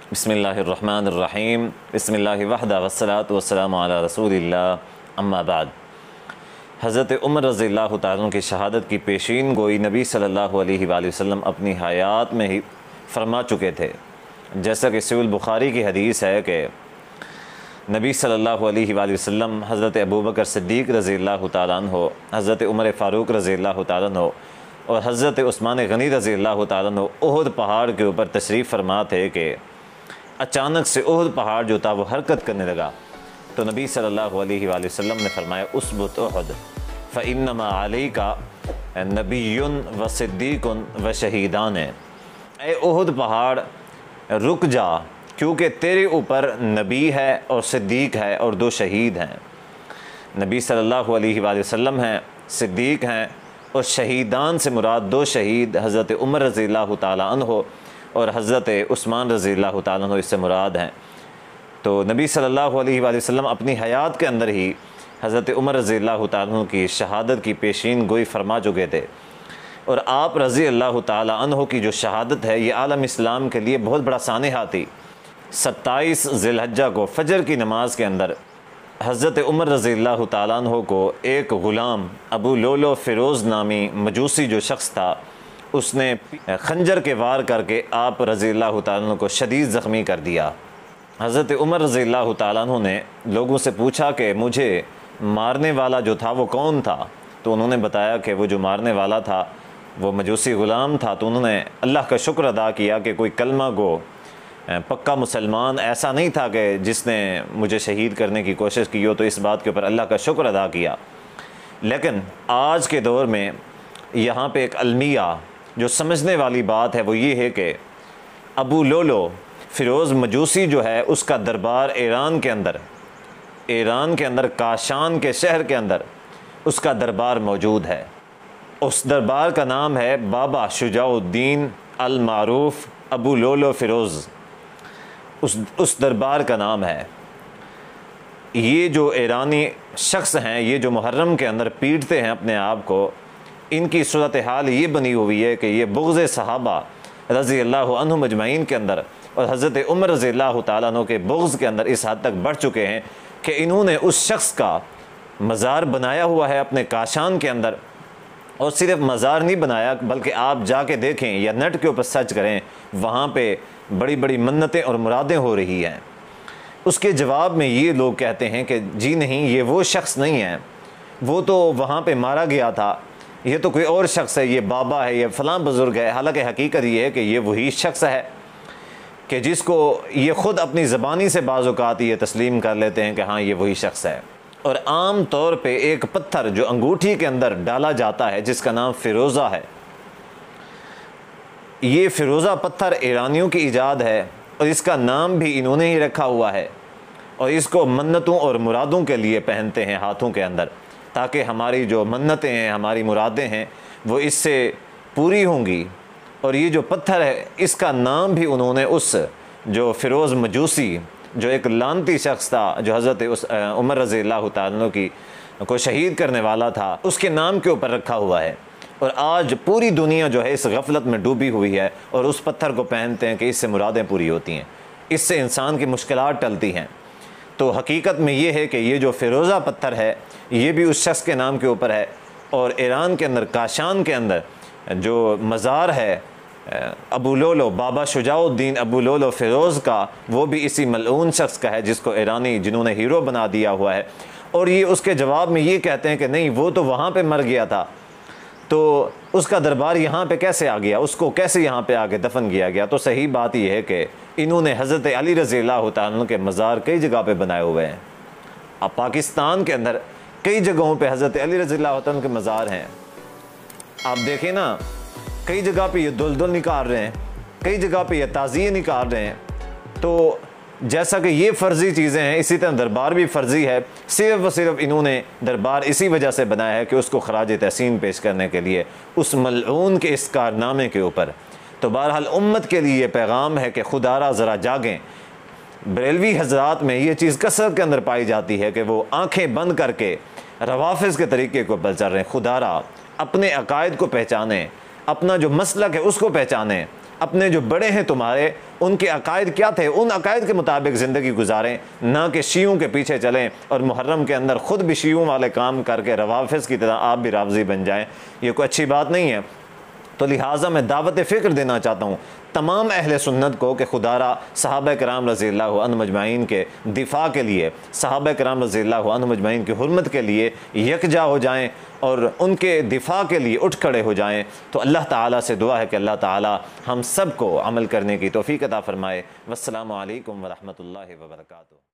बिस्मिल्लाहिर्रहमानिर्रहीम बिस्मिल्लाहि वहदा वस्सलातु वस्सलामु अला रसूलिल्लाह अम्मा बाद। hazrat umar रज़ियल्लाहु ताला की शहादत की पेशीन गोई नबी सल्लल्लाहु अलैहि वसल्लम अपनी हयात में ही फरमा चुके थे। जैसा कि सहीह बुखारी की हदीस है कि नबी सल्लल्लाहु अलैहि वसल्लम हज़रत अबू बकर सिद्दीक़ रज़ियल्लाहु ताला अन्हु, हज़रत उमर फ़ारूक रज़ियल्लाहु ताला अन्हु और हज़रत उस्मान गनी रज़ियल्लाहु ताला अन्हु उहद पहाड़ के ऊपर तशरीफ़ फरमा थे कि अचानक से उहद पहाड़ जो था वो हरकत करने लगा। तो नबी सल्लल्लाहु अलैहि वसल्लम ने फरमाया उसबुत उहद फ़इन्नमा अलैका नबियुन व सिद्दीकुन व शहीदान। ए उहद पहाड़ रुक जा, क्योंकि तेरे ऊपर नबी है और सिद्दीक़ है और दो शहीद हैं। नबी सल्लल्लाहु अलैहि वसल्लम हैं, सिद्दीक़ हैं और शहीदान से मुराद दो शहीद हज़रत उमर रज़ियल्लाहु ताला अन्हु और हज़रत उस्मान रज़ियल्लाहु ताला अन्हु इससे मुराद हैं। तो नबी सल्लल्लाहु अलैहि वसल्लम अपनी हयात के अंदर ही हज़रत उमर रज़ियल्लाहु ताला अन्हु की शहादत की पेशीन गोई फरमा चुके थे। और आप रज़ियल्लाहु ताला अन्हु की जो शहादत है ये आलम इस्लाम के लिए बहुत बड़ा सानहा थी। 27 ज़िलहज्जा को फ़जर की नमाज के अंदर हज़रत उमर रज़ियल्लाहु ताला अन्हु को एक ग़ुलाम अबू लोलो फ़िरोज़ नामी मजूसी जो शख्स था उसने खंजर के वार करके आप रज़ियल्लाहु ताला अन्हु को शदीद ज़ख्मी कर दिया। हज़रत उमर रज़ियल्लाहु ताला अन्हु ने लोगों से पूछा कि मुझे मारने वाला जो था वो कौन था। तो उन्होंने बताया कि वो जो मारने वाला था वो मजूसी ग़ुलाम था। तो उन्होंने अल्लाह का शुक्र अदा किया कि कोई कलमा गो पक्का मुसलमान ऐसा नहीं था कि जिसने मुझे शहीद करने की कोशिश की हो। तो इस बात के ऊपर अल्लाह का शुक्र अदा किया। लेकिन आज के दौर में यहाँ पे एक अलमिया जो समझने वाली बात है वो ये है कि अबू लोलो फ़िरोज़ मजूसी जो है उसका दरबार ईरान के अंदर काशान के शहर के अंदर उसका दरबार मौजूद है। उस दरबार का नाम है बाबा शुजाउद्दीन अल मारूफ़ अबू लोलो फ़िरोज़, उस दरबार का नाम है। ये जो ईरानी शख्स हैं, ये जो मुहर्रम के अंदर पीटते हैं अपने आप को, इनकी सूरत हाल ये बनी हुई है कि ये बुग़्ज़ सहाबा रज़ियल्लाहु अन्हुम अजमईन के अंदर और हज़रत उमर रज़ियल्लाहु ताला अन्हु के बुग़्ज़ के अंदर इस हद तक बढ़ चुके हैं कि इन्होंने उस शख्स का मज़ार बनाया हुआ है अपने काशान के अंदर। और सिर्फ मज़ार नहीं बनाया बल्कि आप जाके देखें या नेट के ऊपर सर्च करें, वहाँ पे बड़ी बड़ी मन्नतें और मुरादें हो रही हैं। उसके जवाब में ये लोग कहते हैं कि जी नहीं, ये वो शख्स नहीं है, वो तो वहाँ पे मारा गया था, ये तो कोई और शख्स है, ये बाबा है, ये फ़लाँ बुज़ुर्ग है। हालांकि हकीकत ये है कि ये वही शख्स है कि जिसको ये ख़ुद अपनी ज़बानी से बाज़ औक़ात ये तस्लीम कर लेते हैं कि हाँ ये वही शख्स है। और आम तौर पे एक पत्थर जो अंगूठी के अंदर डाला जाता है जिसका नाम फ़िरोज़ा है, ये फ़िरोज़ा पत्थर ईरानियों की ईजाद है और इसका नाम भी इन्होंने ही रखा हुआ है। और इसको मन्नतों और मुरादों के लिए पहनते हैं हाथों के अंदर, ताकि हमारी जो मन्नतें हैं, हमारी मुरादें हैं, वो इससे पूरी होंगी। और ये जो पत्थर है इसका नाम भी उन्होंने उस जो फ़िरोज़ मजूसी जो एक लानती शख्स था, जो हज़रत उमर रज़ियल्लाहु ताला अन्हु की को शहीद करने वाला था, उसके नाम के ऊपर रखा हुआ है। और आज पूरी दुनिया जो है इस गफलत में डूबी हुई है और उस पत्थर को पहनते हैं कि इससे मुरादें पूरी होती हैं, इससे इंसान की मुश्किलात टलती हैं। तो हकीकत में ये है कि ये जो फ़िरोज़ा पत्थर है ये भी उस शख्स के नाम के ऊपर है। और ईरान के अंदर काशान के अंदर जो मज़ार है अबू लोलो बाबा शुजाउद्दीन अबू लोलो फ़िरोज़ का, वो भी इसी मलऊन शख्स का है जिसको ईरानी जिन्होंने हीरो बना दिया हुआ है। और ये उसके जवाब में ये कहते हैं कि नहीं, वो तो वहाँ पे मर गया था, तो उसका दरबार यहाँ पे कैसे आ गया, उसको कैसे यहाँ पे आके दफन किया गया। तो सही बात यह है कि इन्होंने हज़रत अली रज़ियल्लाहु ताला अन्हु के मज़ार कई जगह पे बनाए हुए हैं। अब पाकिस्तान के अंदर कई जगहों पे हज़रत अली रज़ियल्लाहु ताला अन्हु के मज़ार हैं। आप देखें ना, कई जगह पे ये दुल्दुल निकाल रहे हैं, कई जगह पे ये ताज़िये निकाल रहे हैं। तो जैसा कि ये फ़र्ज़ी चीज़ें हैं, इसी तरह दरबार भी फ़र्ज़ी है। सिर्फ़ व सिर्फ इन्होंने दरबार इसी वजह से बनाया है कि उसको ख़राज तहसीन पेश करने के लिए उस मलऊन के इस कारनामे के ऊपर। तो बहरहाल उम्मत के लिए ये पैगाम है कि खुदारा ज़रा जागें। बरेलवी हज़रात में ये चीज़ कसरत के अंदर पाई जाती है कि वो आँखें बंद करके रवाफ़िज़ के तरीके को पर चल रहे हैं। खुदारा अपने अकायद को पहचानें, अपना जो मसलक है उसको पहचानें अपने जो बड़े हैं तुम्हारे, उनके अकायद क्या थे, उन अकायद के मुताबिक ज़िंदगी गुजारें, ना कि शियों के पीछे चलें और मुहर्रम के अंदर ख़ुद भी शियों वाले काम करके रवाफ़िज़ की तरह आप भी रावज़ी बन जाएं। ये कोई अच्छी बात नहीं है। तो लिहाजा मैं दावत फ़िक्र देना चाहता हूँ तमाम अहले सुन्नत को कि खुदारा सहाबा कराम रज़ियल्लाहु अन्हुम अजमाइन के दिफ़ा के लिए, सहाबा कराम रज़ियल्लाहु अन्हुम अजमाइन की हुर्मत के लिए यकजा हो जाएं और उनके दिफ़ा के लिए उठ खड़े हो जाएं। तो अल्लाह ताला से दुआ है कि अल्लाह ताला हम सब को अमल करने की तौफ़ीक़ अता फ़रमाए। वस्सलामु अलैकुम व रहमतुल्लाहि व बरकातुहू।